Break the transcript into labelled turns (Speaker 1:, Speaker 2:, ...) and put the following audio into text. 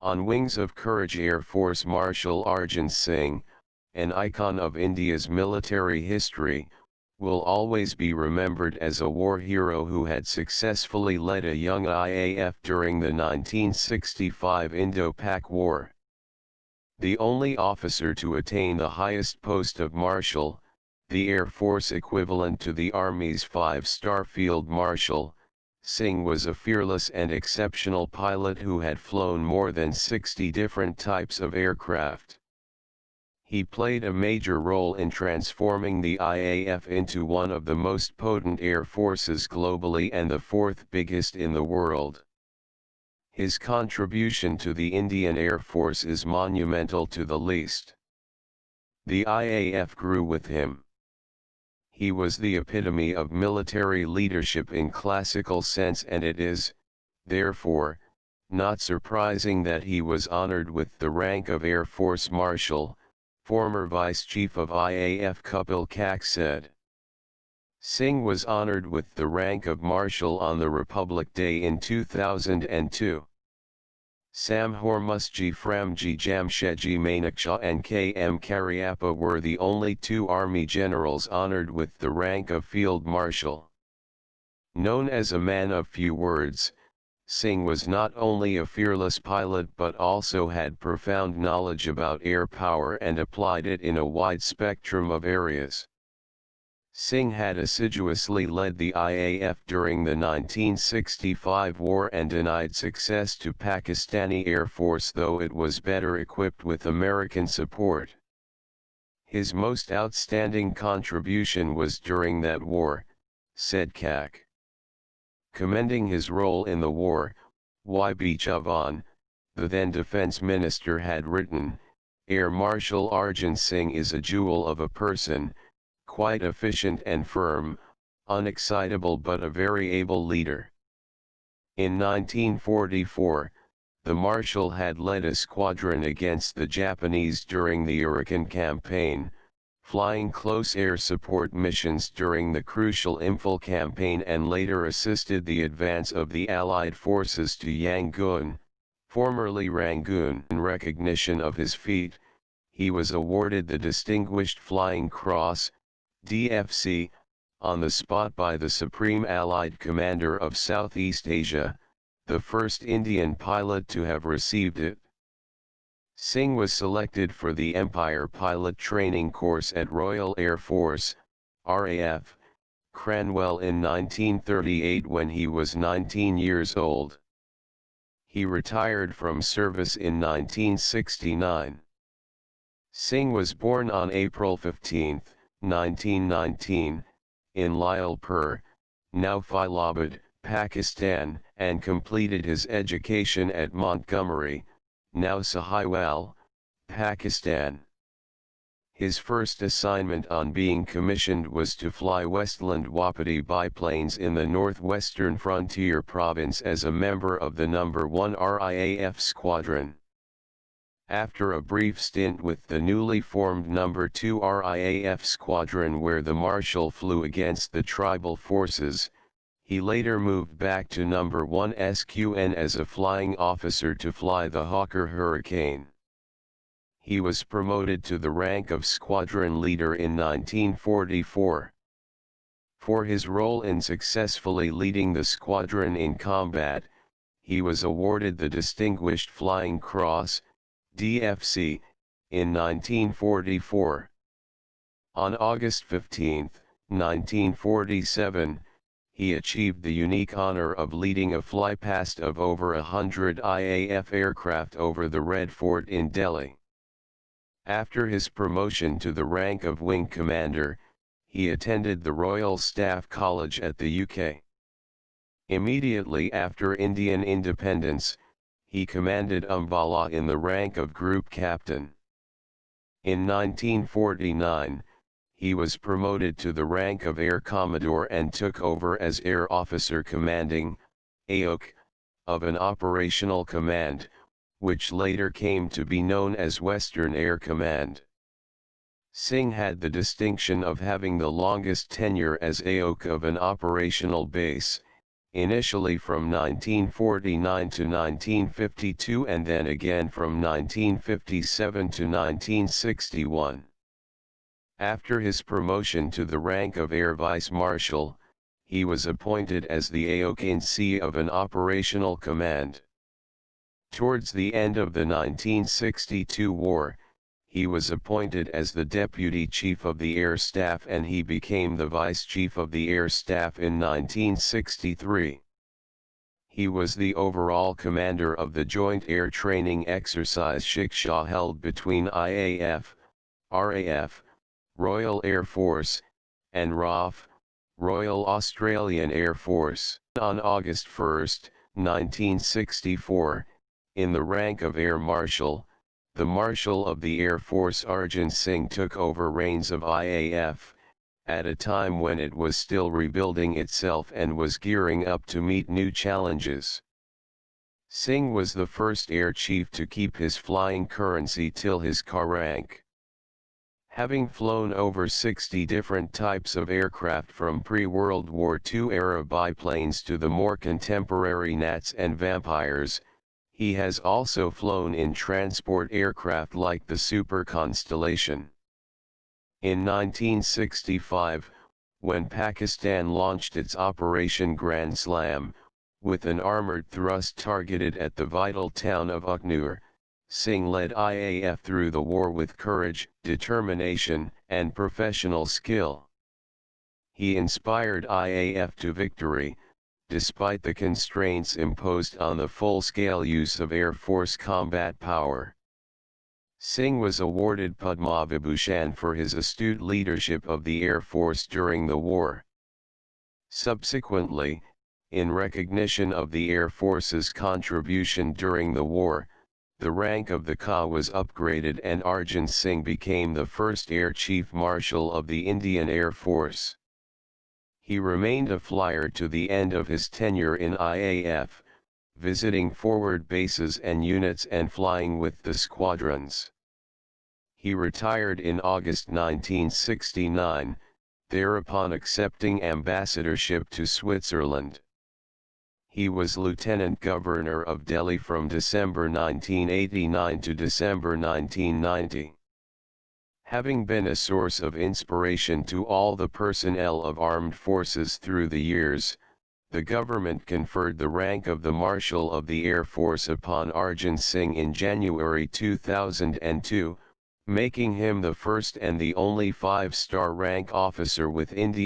Speaker 1: On wings of courage, Air Force Marshal Arjun Singh, an icon of India's military history, will always be remembered as a war hero who had successfully led a young IAF during the 1965 Indo-Pak War. The only officer to attain the highest post of Marshal, the Air Force equivalent to the Army's 5-star Field Marshal, Singh was a fearless and exceptional pilot who had flown more than 60 different types of aircraft. He played a major role in transforming the IAF into one of the most potent air forces globally and the fourth biggest in the world. His contribution to the Indian Air Force is monumental to the least. The IAF grew with him. He was the epitome of military leadership in classical sense, and it is, therefore, not surprising that he was honored with the rank of Air Force Marshal, former Vice Chief of IAF Kapil Kak said. Singh was honored with the rank of Marshal on the Republic Day in 2002. Samhor Musji Framji Jamshedji Manekshaw and K.M. Cariappa were the only two Army generals honored with the rank of Field Marshal. Known as a man of few words, Singh was not only a fearless pilot but also had profound knowledge about air power and applied it in a wide spectrum of areas. Singh had assiduously led the IAF during the 1965 war and denied success to Pakistani Air Force, though it was better equipped with American support. His most outstanding contribution was during that war, said Kak. Commending his role in the war, Y.B. Chavan, the then defense minister, had written, "Air Marshal Arjun Singh is a jewel of a person, quite efficient and firm, unexcitable but a very able leader." In 1944, the Marshal had led a squadron against the Japanese during the Arakan campaign, flying close air support missions during the crucial Imphal campaign, and later assisted the advance of the Allied forces to Yangon, formerly Rangoon. In recognition of his feat, he was awarded the Distinguished Flying Cross, DFC, on the spot by the Supreme Allied Commander of Southeast Asia, the first Indian pilot to have received it. Singh was selected for the Empire Pilot Training Course at Royal Air Force, RAF, Cranwell in 1938 when he was 19 years old. He retired from service in 1969. Singh was born on April 15, 1919, in Lyallpur, now Failabad, Pakistan, and completed his education at Montgomery, now Sahiwal, Pakistan. His first assignment on being commissioned was to fly Westland Wapiti biplanes in the northwestern frontier province as a member of the No. 1 RIAF squadron. After a brief stint with the newly formed No. 2 RIAF squadron where the Marshal flew against the tribal forces, he later moved back to No. 1 SQN as a flying officer to fly the Hawker Hurricane. He was promoted to the rank of squadron leader in 1944. For his role in successfully leading the squadron in combat, he was awarded the Distinguished Flying Cross, DFC, in 1944. On August 15, 1947, he achieved the unique honor of leading a flypast of over 100 IAF aircraft over the Red Fort in Delhi. After his promotion to the rank of Wing Commander, he attended the Royal Staff College at the UK. Immediately after Indian independence, he commanded Ambala in the rank of Group Captain. In 1949, he was promoted to the rank of Air Commodore and took over as Air Officer Commanding, AOC, of an operational command, which later came to be known as Western Air Command. Singh had the distinction of having the longest tenure as AOC of an operational base, initially from 1949 to 1952 and then again from 1957 to 1961. After his promotion to the rank of Air Vice Marshal, he was appointed as the AOK of an operational command. Towards the end of the 1962 war, he was appointed as the Deputy Chief of the Air Staff and he became the Vice Chief of the Air Staff in 1963. He was the overall commander of the Joint Air Training Exercise Shiksha held between IAF, RAF, Royal Air Force, and RAF, Royal Australian Air Force. On August 1, 1964, in the rank of Air Marshal, the Marshal of the Air Force Arjun Singh took over reins of IAF, at a time when it was still rebuilding itself and was gearing up to meet new challenges. Singh was the first air chief to keep his flying currency till his car rank. Having flown over 60 different types of aircraft from pre-World War II era biplanes to the more contemporary Nats and Vampires, he has also flown in transport aircraft like the Super Constellation. In 1965, when Pakistan launched its Operation Grand Slam, with an armored thrust targeted at the vital town of Ukhnur, Singh led IAF through the war with courage, determination, and professional skill. He inspired IAF to victory, despite the constraints imposed on the full-scale use of Air Force combat power. Singh was awarded Padma Vibhushan for his astute leadership of the Air Force during the war. Subsequently, in recognition of the Air Force's contribution during the war, the rank of the Ka was upgraded and Arjun Singh became the first Air Chief Marshal of the Indian Air Force. He remained a flyer to the end of his tenure in IAF, visiting forward bases and units and flying with the squadrons. He retired in August 1969, thereupon accepting ambassadorship to Switzerland. He was Lieutenant Governor of Delhi from December 1989 to December 1990. Having been a source of inspiration to all the personnel of armed forces through the years, the government conferred the rank of the Marshal of the Air Force upon Arjun Singh in January 2002, making him the first and the only 5-star rank officer with Indian